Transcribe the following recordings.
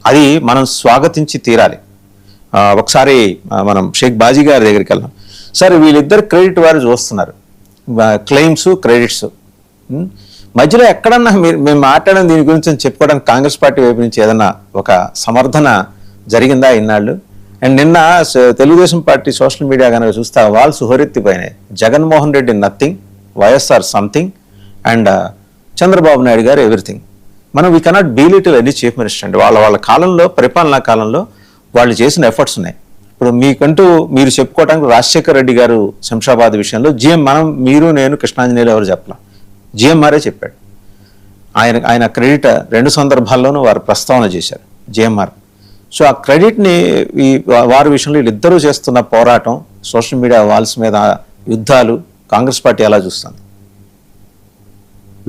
అది మనం స్వాగతించి తీరాలి. ఒకసారి మనం షేక్ బాజీ గారి దగ్గరికి వెళ్దాం. సరే, వీళ్ళిద్దరు క్రెడిట్ వారు చూస్తున్నారు, క్లెయిమ్స్ క్రెడిట్స్. మధ్యలో ఎక్కడన్నా మేము మాట్లాడడం దీని గురించి చెప్పుకోవడానికి కాంగ్రెస్ పార్టీ వైపు నుంచి ఏదన్నా ఒక సమర్థన జరిగిందా ఇన్నాళ్ళు? అండ్ నిన్న తెలుగుదేశం పార్టీ సోషల్ మీడియా కనుక చూస్తే వాల్స్ హోరెత్తిపోయినాయి. Jaganmohan Reddy nothing, YSR something, and Chandrababu Naidu గారు ఎవ్రీథింగ్. మనం we cannot belittle any chief minister అండి. వాళ్ళ కాలంలో, పరిపాలనా కాలంలో వాళ్ళు చేసిన ఎఫర్ట్స్ ఉన్నాయి. ఇప్పుడు మీకంటూ మీరు చెప్పుకోవడానికి రాజశేఖర రెడ్డి గారు శంషాబాద్ విషయంలో మీరు నేను కృష్ణాంజనేయులు ఎవరు చెప్పలా, జిఎంఆర్ఏ చెప్పాడు. ఆయన క్రెడిట్ 2 సందర్భాల్లోనూ వారు ప్రస్తావన చేశారు, జిఎంఆర్. సో ఆ క్రెడిట్ని వారి విషయంలో వీళ్ళిద్దరూ చేస్తున్న పోరాటం, సోషల్ మీడియా వాల్స్ మీద యుద్ధాలు కాంగ్రెస్ పార్టీ ఎలా చూస్తుంది?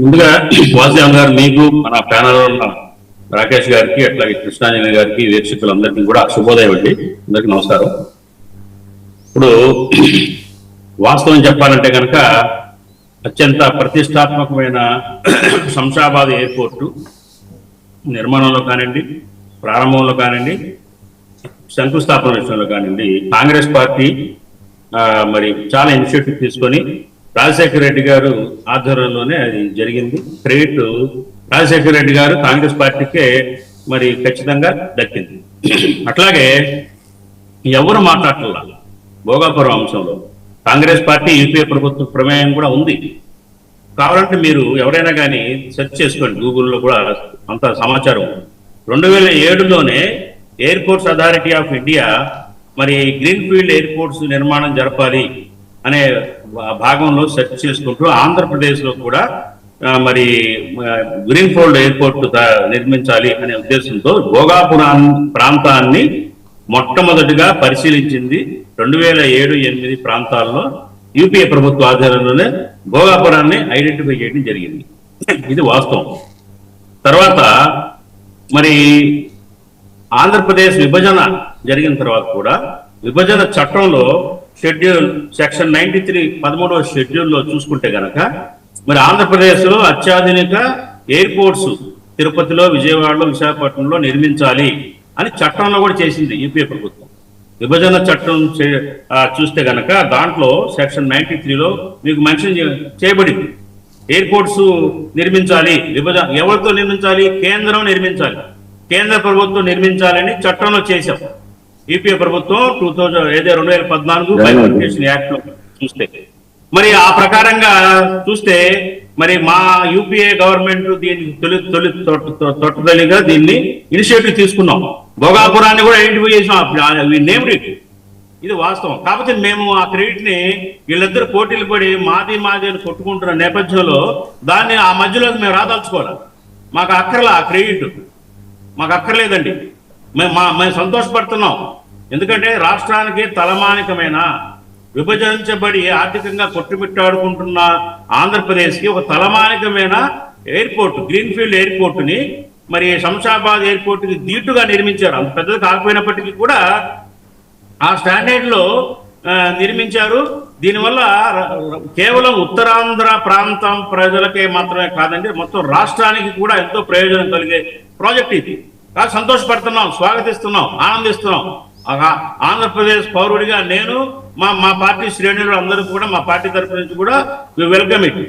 ముందుగా వాసుదేవ్ గారు, మీకు మన ప్యానల్ ఉన్న రాకేష్ గారికి, అట్లాగే కృష్ణాంజలి గారికి, వీక్షకులందరికీ కూడా శుభోదయం అండి. అందరికీ నమస్కారం. ఇప్పుడు వాస్తవం చెప్పాలంటే కనుక అత్యంత ప్రతిష్టాత్మకమైన శంషాబాద్ ఎయిర్పోర్టు నిర్మాణంలో కానివ్వండి, ప్రారంభంలో కానివ్వండి, శంకుస్థాపన విషయంలో కానివ్వండి, కాంగ్రెస్ పార్టీ మరి చాలా ఇనిషియేటివ్ తీసుకొని రాజశేఖర రెడ్డి గారు ఆధ్వర్యంలోనే అది జరిగింది. క్రెడిట్ రాజశేఖర రెడ్డి గారు కాంగ్రెస్ పార్టీకే మరి ఖచ్చితంగా దక్కింది. అట్లాగే ఎవరు మాట్లాడాల భోగాపురం అంశంలో కాంగ్రెస్ పార్టీ, యూపీఏ ప్రభుత్వ ప్రమేయం కూడా ఉంది. కావాలంటే మీరు ఎవరైనా కానీ సెర్చ్ చేసుకోండి, గూగుల్లో కూడా అంత సమాచారం. 2007లోనే ఎయిర్పోర్ట్స్ అథారిటీ ఆఫ్ ఇండియా మరి గ్రీన్ఫీల్డ్ ఎయిర్పోర్ట్స్ నిర్మాణం జరపాలి అనే భాగంలో సెర్చ్ చేసుకుంటూ ఆంధ్రప్రదేశ్లో కూడా మరి గ్రీన్ఫీల్డ్ ఎయిర్పోర్ట్ నిర్మించాలి అనే ఉద్దేశంతో భోగాపురం ప్రాంతాన్ని మొట్టమొదటిగా పరిశీలించింది 2007-8 ప్రాంతాల్లో యూపీఏ ప్రభుత్వ ఆధ్వర్యంలోనే భోగాపురాన్ని ఐడెంటిఫై చేయడం జరిగింది. ఇది వాస్తవం. తర్వాత మరి ఆంధ్రప్రదేశ్ విభజన జరిగిన తర్వాత కూడా విభజన చట్టంలో షెడ్యూల్ సెక్షన్ 93 13వ షెడ్యూల్లో చూసుకుంటే గనక మరి ఆంధ్రప్రదేశ్లో అత్యాధునిక ఎయిర్పోర్ట్స్ తిరుపతిలో, విజయవాడలో, విశాఖపట్నంలో నిర్మించాలి అని చట్టంలో కూడా చేసింది యూపీఏ ప్రభుత్వం. విభజన చట్టం చూస్తే గనక దాంట్లో సెక్షన్ 93లో మీకు మెన్షన్ చేయబడింది, ఎయిర్పోర్ట్స్ నిర్మించాలి. ఎవరితో నిర్మించాలి? కేంద్రం నిర్మించాలి, కేంద్ర ప్రభుత్వం నిర్మించాలని చట్టంలో చేశాం. యూపీఏ ప్రభుత్వం 2014 బైఫర్కేషన్ యాక్ట్ లో చూస్తే మరి ఆ ప్రకారంగా చూస్తే మరి మా యూపీఏ గవర్నమెంట్ దీన్ని తొట్టదలిగా దీన్ని ఇనిషియేటివ్ తీసుకున్నాం. భోగాపురాన్ని కూడా ఐడెంటిఫై చేసాం, నేమ్డ్ ఇట్. ఇది వాస్తవం. కాకపోతే మేము ఆ క్రెడిట్ ని వీళ్ళిద్దరు పోటీలు పడి మాది అని కొట్టుకుంటున్న నేపథ్యంలో దాన్ని ఆ మధ్యలో మేము రాదలుచుకోవాలి. మాకు అక్కర్లా ఆ క్రెడిట్, మాకు అక్కర్లేదండి. మేము సంతోషపడుతున్నాం. ఎందుకంటే రాష్ట్రానికి తలమానికమైన, విభజించబడి ఆర్థికంగా కొట్టుమిట్టాడుకుంటున్న ఆంధ్రప్రదేశ్కి ఒక తలమానికమైన ఎయిర్పోర్ట్, గ్రీన్ఫీల్డ్ ఎయిర్పోర్టుని మరి శంషాబాద్ ఎయిర్పోర్ట్కి దీటుగా నిర్మించారు. అంత పెద్దది కాకపోయినప్పటికీ కూడా ఆ స్టాండర్డ్లో నిర్మించారు. దీనివల్ల కేవలం ఉత్తరాంధ్ర ప్రాంతం ప్రజలకే మాత్రమే కాదండి, మొత్తం రాష్ట్రానికి కూడా ఎంతో ప్రయోజనం కలిగే ప్రాజెక్ట్ ఇది. కాదు, సంతోషపడుతున్నాం, స్వాగతిస్తున్నాం, ఆనందిస్తున్నాం. ఆంధ్రప్రదేశ్ పౌరుడిగా నేను, మా పార్టీ శ్రేణులు అందరూ కూడా, మా పార్టీ తరఫు నుంచి కూడా వెల్కమ్ ఇట్.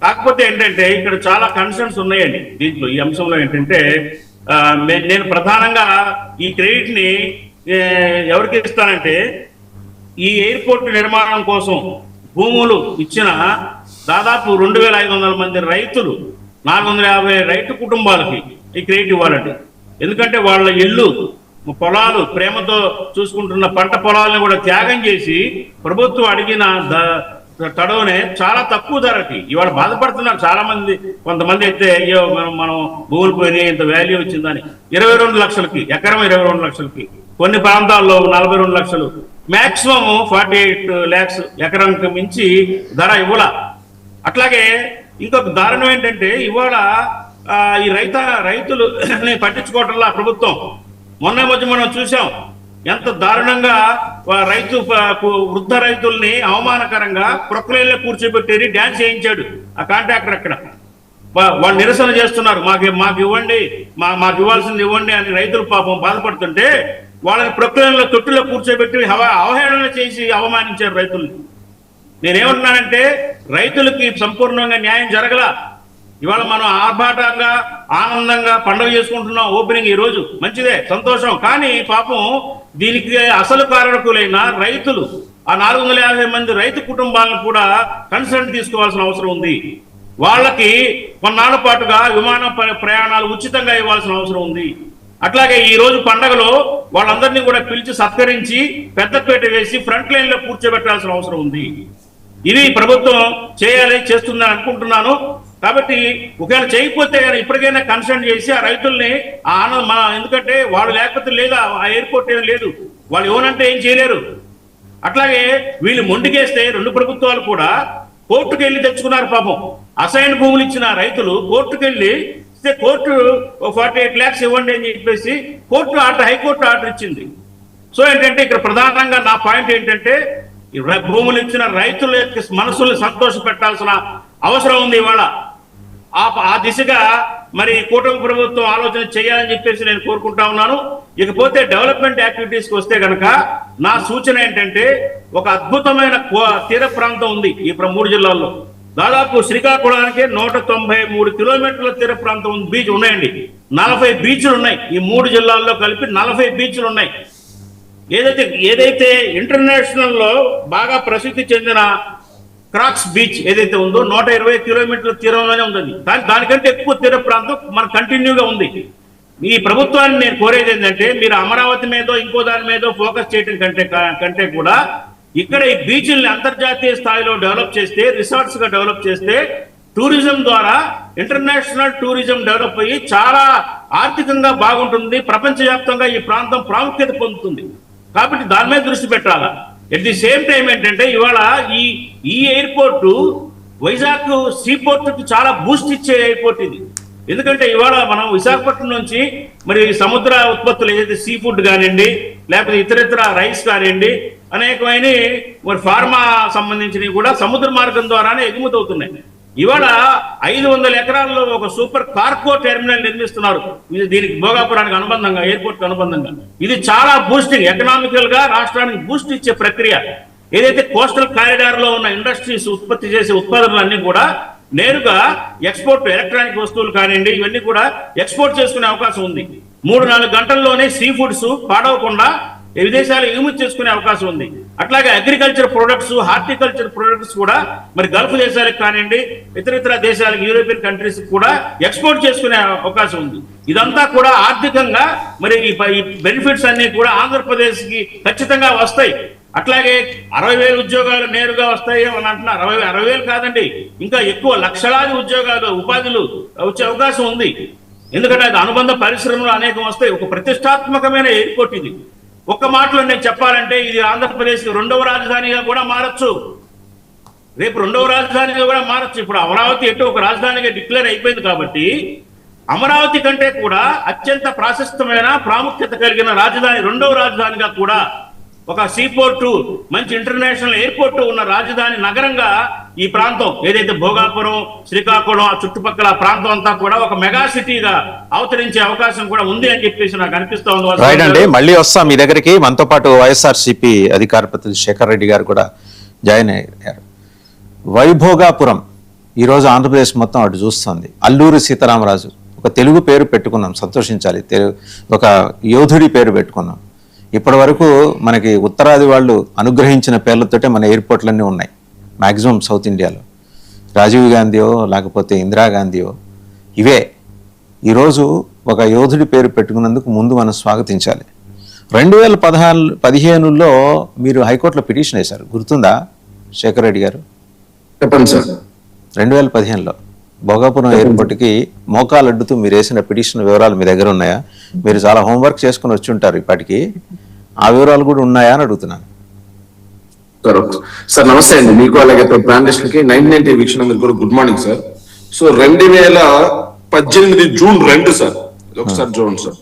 కాకపోతే ఏంటంటే ఇక్కడ చాలా కన్సర్న్స్ ఉన్నాయండి దీంట్లో. ఈ అంశంలో ఏంటంటే నేను ప్రధానంగా ఈ క్రెడిట్ని ఎవరికి ఇస్తానంటే, ఈ ఎయిర్పోర్ట్ నిర్మాణం కోసం భూములు ఇచ్చిన దాదాపు 2500 మంది రైతులు, 450 రైతు కుటుంబాలకి ఈ క్రెడిట్ ఇవ్వాలండి. ఎందుకంటే వాళ్ళ ఇల్లు, పొలాలు, ప్రేమతో చూసుకుంటున్న పంట పొలాలను కూడా త్యాగం చేసి ప్రభుత్వం అడిగిన తడవనే చాలా తక్కువ ధరకి ఇవాళ బాధపడుతున్నారు చాలా మంది. కొంతమంది అయితే అయ్యో మనం భూములు పోయినాయి, ఇంత వాల్యూ వచ్చిందని 22 లక్షలకి, ఎకరం 22 లక్షలకి, కొన్ని ప్రాంతాల్లో 42 లక్షలు, మాక్సిమం 48 lakhs ఎకరానికి మించి ధర ఇవ్వాల. అట్లాగే ఇంకొక దారుణం ఏంటంటే ఇవాళ ఈ రైతులు పట్టించుకోవటంలా ప్రభుత్వం. మొన్న మధ్య మనం చూసాం ఎంత దారుణంగా వృద్ధ రైతుల్ని అవమానకరంగా ప్రొక్లైన్లో కూర్చోబెట్టేది, డ్యాన్స్ చేయించాడు ఆ కాంట్రాక్టర్. అక్కడ వాళ్ళు నిరసన చేస్తున్నారు, మాకు ఇవ్వండి, మాకు ఇవ్వాల్సింది ఇవ్వండి అని రైతులు పాపం బాధపడుతుంటే వాళ్ళని ప్రకృతిలో తొట్టులో కూర్చోబెట్టి అవహేళన చేసి అవమానించారు రైతుల్ని. నేనేమంటున్నానంటే రైతులకి సంపూర్ణంగా న్యాయం జరగల. ఇవాళ మనం ఆర్భాటంగా ఆనందంగా పండుగ చేసుకుంటున్నాం, ఓపెనింగ్ ఈ రోజు మంచిదే, సంతోషం. కానీ పాపం దీనికి అసలు కారకులైన రైతులు, ఆ 450 మంది రైతు కుటుంబాలను కూడా కన్సర్న్ తీసుకోవాల్సిన అవసరం ఉంది. వాళ్ళకి కొన్నాళ్ళ పాటుగా విమాన ప్రయాణాలు ఉచితంగా ఇవ్వాల్సిన అవసరం ఉంది. అట్లాగే ఈ రోజు పండగలో వాళ్ళందరినీ కూడా పిలిచి సత్కరించి పెద్దపేట వేసి ఫ్రంట్ లైన్ లో కూర్చోబెట్టాల్సిన అవసరం ఉంది. ఇది ప్రభుత్వం చేస్తుందని అనుకుంటున్నాను. కాబట్టి ఒకవేళ చేయకపోతే ఇప్పటికైనా కన్సర్న్ చేసి ఆ రైతుల్ని ఎందుకంటే వాళ్ళు లేకపోతే లేదా ఆ ఎయిర్పోర్ట్ ఏం లేదు, వాళ్ళు ఏమనంటే ఏం చేయలేరు. అట్లాగే వీళ్ళు మొండికేస్తే 2 ప్రభుత్వాలు కూడా కోర్టుకు వెళ్ళి తెచ్చుకున్నారు. పాపం అసైన్ భూములు ఇచ్చిన రైతులు కోర్టుకు వెళ్ళి కోర్టు 48 lakhs ఇవ్వండి అని చెప్పేసి కోర్టు ఆర్డర్, హైకోర్టు ఆర్డర్ ఇచ్చింది. సో ఏంటంటే ఇక్కడ ప్రధానంగా నా పాయింట్ ఏంటంటే భూములు ఇచ్చిన రైతుల యొక్క మనసుల్ని సంతోష పెట్టాల్సిన అవసరం ఉంది. ఇవాళ ఆ దిశగా మరి కూటమి ప్రభుత్వం ఆలోచన చేయాలని చెప్పేసి నేను కోరుకుంటా ఉన్నాను. ఇకపోతే డెవలప్మెంట్ యాక్టివిటీస్కి వస్తే కనుక నా సూచన ఏంటంటే ఒక అద్భుతమైన తీర ప్రాంతం ఉంది ఈ 3 జిల్లాల్లో. దాదాపు శ్రీకాకుళానికి 193 కిలోమీటర్ల తీర ప్రాంతం ఉంది, బీచ్ ఉన్నాయండి. 40 బీచ్లు ఉన్నాయి ఈ 3 జిల్లాల్లో కలిపి 40 బీచ్లు ఉన్నాయి. ఏదైతే ఇంటర్నేషనల్ లో బాగా ప్రసిద్ధి చెందిన క్రాక్స్ బీచ్ ఏదైతే ఉందో 120 కిలోమీటర్ల తీరంలోనే ఉంది. దానికంటే ఎక్కువ తీర ప్రాంతం మన కంటిన్యూగా ఉంది. ఈ ప్రభుత్వాన్ని నేను కోరేది ఏంటంటే మీరు అమరావతి మీదో ఇంకో దాని మీదో ఫోకస్ చేయడం కంటే కూడా ఇక్కడ ఈ బీచ్ల్ని అంతర్జాతీయ స్థాయిలో డెవలప్ చేస్తే, రిసార్ట్స్ గా డెవలప్ చేస్తే టూరిజం ద్వారా ఇంటర్నేషనల్ టూరిజం డెవలప్ అయ్యి చాలా ఆర్థికంగా బాగుంటుంది. ప్రపంచవ్యాప్తంగా ఈ ప్రాంతం ప్రాముఖ్యత పొందుతుంది. కాబట్టి దాని మీద దృష్టి పెట్టాలా. ఎట్ ది సేమ్ టైం ఏంటంటే ఇవాళ ఈ ఎయిర్పోర్టు వైజాగ్ సీపోర్టుకి చాలా బూస్ట్ ఇచ్చే ఎయిర్పోర్ట్ ఇది. ఎందుకంటే ఇవాళ మనం విశాఖపట్నం నుంచి మరి సముద్ర ఉత్పత్తులు ఏదైతే సీ ఫుడ్ కానివ్వండి, లేకపోతే ఇతరితర రైస్ కానివ్వండి, అనేకమైన మరి ఫార్మా సంబంధించినవి కూడా సముద్ర మార్గం ద్వారానే ఎగుమతి అవుతున్నాయి. ఇవాళ 500 ఎకరాల్లో ఒక సూపర్ కార్గో టెర్మినల్ నిర్మిస్తున్నారు. దీనికి భోగాపురానికి అనుబంధంగా, ఎయిర్పోర్ట్ అనుబంధంగా. ఇది చాలా బూస్టింగ్, ఎకనామికల్ గా రాష్ట్రానికి బూస్ట్ ఇచ్చే ప్రక్రియ. ఏదైతే కోస్టల్ కారిడార్ లో ఉన్న ఇండస్ట్రీస్ ఉత్పత్తి చేసే ఉత్పాదనలన్నీ కూడా నేరుగా ఎక్స్పోర్ట్, ఎలక్ట్రానిక్ వస్తువులు కానివ్వండి, ఇవన్నీ కూడా ఎక్స్పోర్ట్ చేసుకునే అవకాశం ఉంది. 3-4 గంటల్లోనే సీ ఫుడ్స్ పాడవకుండా విదేశాలు ఎగుమతి చేసుకునే అవకాశం ఉంది. అట్లాగే అగ్రికల్చర్ ప్రొడక్ట్స్, హార్టికల్చర్ ప్రొడక్ట్స్ కూడా మరి గల్ఫ్ దేశాలకు కానివ్వండి, ఇతర దేశాలకు, యూరోపియన్ కంట్రీస్ కూడా ఎక్స్పోర్ట్ చేసుకునే అవకాశం ఉంది. ఇదంతా కూడా ఆర్థికంగా మరి ఈ బెనిఫిట్స్ అన్ని కూడా ఆంధ్రప్రదేశ్ కి ఖచ్చితంగా వస్తాయి. అట్లాగే 60,000 ఉద్యోగాలు నేరుగా వస్తాయి అని అంటున్నారు. 60,000 కాదండి, ఇంకా ఎక్కువ లక్షలాది ఉద్యోగాలు, ఉపాధులు వచ్చే అవకాశం ఉంది. ఎందుకంటే అది అనుబంధ పరిశ్రమలు అనేకం వస్తాయి. ఒక ప్రతిష్టాత్మకమైన ఎయిర్పోర్ట్ ఇది. ఒక్క మాటలో నేను చెప్పాలంటే ఇది ఆంధ్రప్రదేశ్ 2వ రాజధానిగా కూడా మారచ్చు. రేపు 2వ రాజధానిగా కూడా మారచ్చు. ఇప్పుడు అమరావతి ఎటు ఒక రాజధానిగా డిక్లేర్ అయిపోయింది కాబట్టి అమరావతి కంటే కూడా అత్యంత ప్రాశస్తమైన, ప్రాముఖ్యత కలిగిన రాజధాని, 2వ రాజధానిగా కూడా ఒక సీపోర్టు, మంచి ఇంటర్నేషనల్ ఎయిర్పోర్ట్ ఉన్న రాజధాని నగరంగా ఈ ప్రాంతం ఏదైతే భోగాపురం, శ్రీకాకుళం, ఆ చుట్టుపక్కల ప్రాంతం అంతా కూడా ఒక మెగా సిటీగా అవతరించే అవకాశం కూడా ఉంది అని చెప్పేసి నాకు అనిపిస్తా ఉంది. రైట్ అండి, మళ్ళీ వస్తాం మీ దగ్గరికి. మనతో పాటు వైఎస్ఆర్సీపీ అధికార ప్రతినిధి శేఖర్ రెడ్డి గారు కూడా జాయిన్ అయ్యారు. వైభోగాపురం ఈరోజు ఆంధ్రప్రదేశ్ మొత్తం అటు చూస్తుంది. అల్లూరి సీతారామరాజు ఒక తెలుగు పేరు పెట్టుకున్నాం, సంతోషించాలి. ఒక యోధుడి పేరు పెట్టుకున్నాం. ఇప్పటి వరకు మనకి ఉత్తరాది వాళ్ళు అనుగ్రహించిన పేర్లతోటే మన ఎయిర్పోర్ట్లన్నీ ఉన్నాయి మ్యాక్సిమం సౌత్ ఇండియాలో. రాజీవ్ గాంధీయో లేకపోతే ఇందిరాగాంధీయో ఇవే. ఈరోజు ఒక యోధుడి పేరు పెట్టుకున్నందుకు ముందు మనం స్వాగతించాలి. 2015లో మీరు హైకోర్టులో పిటిషన్ వేశారు, గుర్తుందా శేఖర్ రెడ్డి గారు? చెప్పండి సార్. 2015లో భోగాపురం ఎయిర్పోర్ట్కి మోకాలు అడ్డుతూ మీరు వేసిన పిటిషన్ వివరాలు మీ దగ్గర ఉన్నాయా? మీరు చాలా హోంవర్క్ చేసుకుని వచ్చి ఉంటారు ఇప్పటికీ. ఆ వివరాలు కూడా ఉన్నాయా అని అడుగుతున్నాను. సార్ నమస్తే అండి, మీకు అలాగే ప్లాంటేషన్ కి 990 వీక్షణ కూడా good morning sir. So 2018 June 2 sir, ఒకసారి చూడండి సార్.